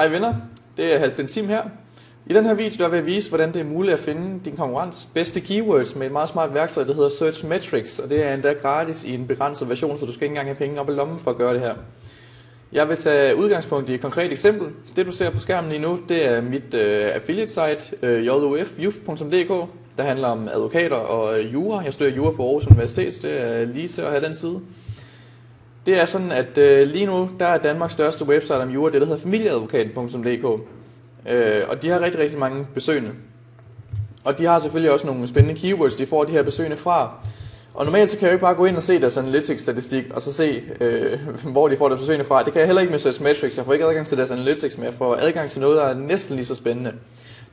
Hej venner, det er Halvdan Tim her. I den her video der vil jeg vise, hvordan det er muligt at finde din konkurrents bedste keywords med et meget smart værktøj, der hedder Searchmetrics, og det er endda gratis i en begrænset version, så du skal ikke engang have penge op i lommen for at gøre det her. Jeg vil tage udgangspunkt i et konkret eksempel. Det du ser på skærmen lige nu, det er mit affiliate site, juf.dk, der handler om advokater og jura. Jeg studerer jura på Aarhus Universitet, så det er lige til at have den side. Det er sådan, at lige nu, der er Danmarks største website om jura, det der hedder familieadvokaten.dk. Og de har rigtig, rigtig mange besøgende. Og de har selvfølgelig også nogle spændende keywords, de får de her besøgende fra. Og normalt så kan jeg jo ikke bare gå ind og se deres analytics-statistik, og så se, hvor de får deres besøgende fra. Det kan jeg heller ikke med Searchmetrics. Jeg får ikke adgang til deres analytics, men jeg får adgang til noget, der er næsten lige så spændende.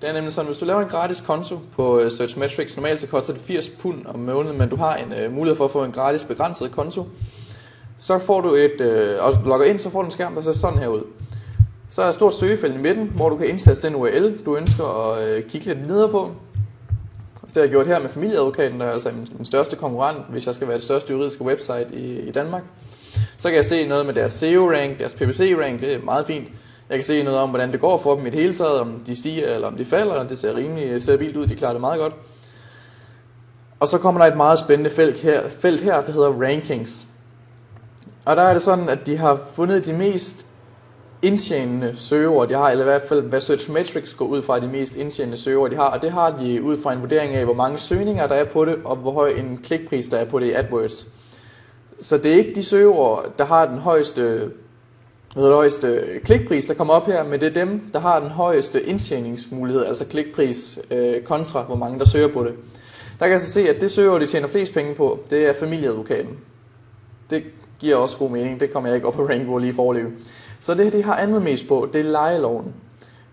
Det er nemlig sådan, hvis du laver en gratis konto på Searchmetrics, normalt så koster det 80 pund om måneden, men du har en mulighed for at få en gratis begrænset konto. Så får du og logger ind, så får du en skærm, der ser sådan her ud. Så er der et stort søgefelt i midten, hvor du kan indtaste den URL, du ønsker at kigge lidt ned på. Så det har jeg gjort her med familieadvokaten, der er altså min største konkurrent, hvis jeg skal være det største juridiske website i Danmark. Så kan jeg se noget med deres SEO-rank, deres PPC-rank, det er meget fint. Jeg kan se noget om, hvordan det går for dem i det hele taget, om de stiger eller om de falder. Det ser rimelig stabilt ud, de klarer det meget godt. Og så kommer der et meget spændende felt her, der hedder Rankings. Og der er det sådan, at de har fundet de mest indtjenende søgeord, de har, eller i hvert fald hvad Searchmetrics går ud fra de mest indtjenende søgeord, de har. Og det har de ud fra en vurdering af, hvor mange søgninger der er på det, og hvor høj en klikpris der er på det i AdWords. Så det er ikke de søgeord, der har den højeste klikpris, der kommer op her, men det er dem, der har den højeste indtjeningsmulighed, altså klikpris kontra hvor mange der søger på det. Der kan jeg så se, at det søgeord, de tjener flest penge på, det er familieadvokaten. Det giver også god mening, det kommer jeg ikke op på rank på lige foreløbig. Så det de har andet mest på, det er lejeloven.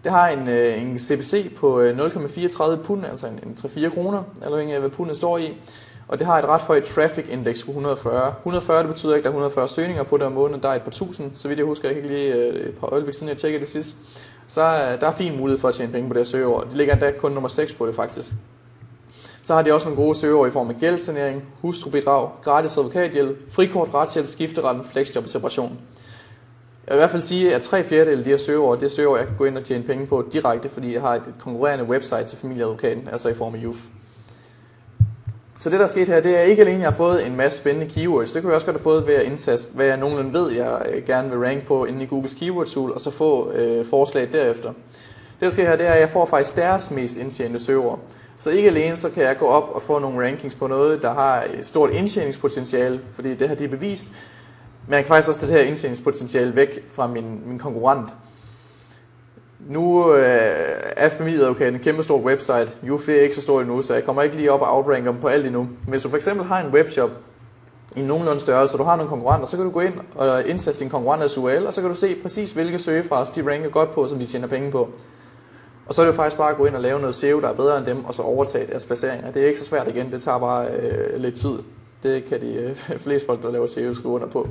Det har en CPC på 0,34 pund, altså en 3-4 kroner, afhængig af hvad pundet står i. Og det har et ret højt traffic index på 140. 140 det betyder ikke, at der er 140 søgninger på det om måneden, der er et par tusind. Så vidt jeg husker, jeg kan ikke lige et par øjeblik siden jeg tjekkede det sidst. Så der er fin mulighed for at tjene penge på det her søgeord. De ligger endda kun nummer 6 på det faktisk. Så har de også nogle gode søgeord i form af gældssanering, hustrubidrag, gratis advokathjælp, frikort, retshjælp, skifteretten, flexjob og separation. Jeg vil i hvert fald sige, at 3/4 af de her søgeord, det er søgeord, jeg kan gå ind og tjene penge på direkte, fordi jeg har et konkurrerende website til familieadvokaten, altså i form af juf. Så det der er sket her, det er ikke alene, at jeg har fået en masse spændende keywords. Det kunne jeg også godt have fået ved at indtaste, hvad jeg nogenlunde ved, jeg gerne vil rank på inde i Googles keyword tool, og så få forslag derefter. Det der sker her, det er, at jeg får faktisk deres mest indtjenende søgeord. Så ikke alene så kan jeg gå op og få nogle rankings på noget, der har et stort indtjeningspotentiale, fordi det har de bevist. Men jeg kan faktisk også tage det her indtjeningspotentiale væk fra min konkurrent. Nu er familieadvokaten et kæmpe stort website. Juf er ikke så stort endnu, så jeg kommer ikke lige op og outranke dem på alt endnu. Men hvis du for eksempel har en webshop i nogenlunde størrelse, og du har nogle konkurrenter, så kan du gå ind og indtaste din konkurrenters URL, og så kan du se præcis hvilke søgefraser de ranker godt på, som de tjener penge på. Og så er det jo faktisk bare at gå ind og lave noget SEO, der er bedre end dem, og så overtage deres placeringer. Det er ikke så svært igen, det tager bare lidt tid. Det kan de fleste folk, der laver SEO, skrive under på.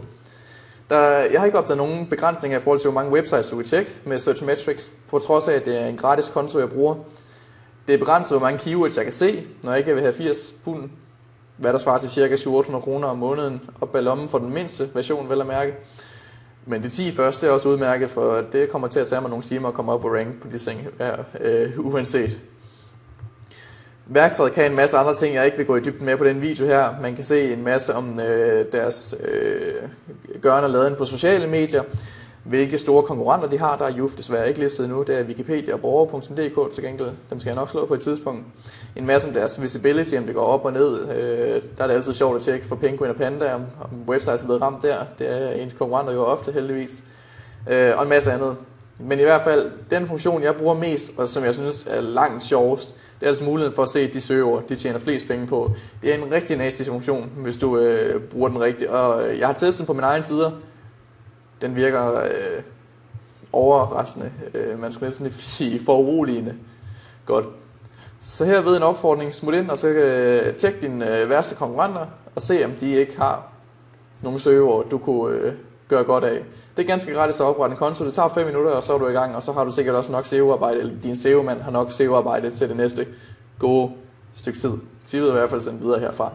Jeg har ikke opdaget nogen begrænsninger i forhold til, hvor mange websites du kan tjekke med Searchmetrics, på trods af, at det er en gratis konto, jeg bruger. Det er begrænset, hvor mange keywords jeg kan se, når jeg ikke vil have 80 pund, hvad der svarer til ca. 700-800 kroner om måneden, op ad lommen for den mindste version, vel at mærke. Men de 10 første er også udmærket, for det kommer til at tage mig nogle timer at komme op og rank på de ting her, uanset. Værktøjet kan en masse andre ting, jeg ikke vil gå i dybden med på den video her. Man kan se en masse om deres gøren og laden på sociale medier. Hvilke store konkurrenter de har, der er Juf desværre ikke listet nu. Det er Wikipedia og borger.dk til gengæld. Dem skal jeg nok slå på et tidspunkt. En masse om deres visibility, om det går op og ned. Der er det altid sjovt at tjekke for Penguin og Panda, om websites er blevet ramt der. Det er ens konkurrenter jo ofte heldigvis. Og en masse andet. Men i hvert fald, den funktion jeg bruger mest, og som jeg synes er langt sjovest, det er altså muligheden for at se de søgeord, de tjener flest penge på. Det er en rigtig nasty funktion, hvis du bruger den rigtigt. Og jeg har testet den på mine egne sider. Den virker overraskende. Man skulle næsten sige foruroligende. Godt. Så her ved en opfordring, smut ind og så tjek dine værste konkurrenter og se om de ikke har nogle søgeord, du kunne gøre godt af. Det er ganske gratis at oprette en konto. Det tager 5 minutter, og så er du i gang, og så har du sikkert også nok SEO-arbejde, eller din SEO-mand har nok SEO-arbejde til det næste gode stykke tid. Tippet i hvert fald sendt videre herfra.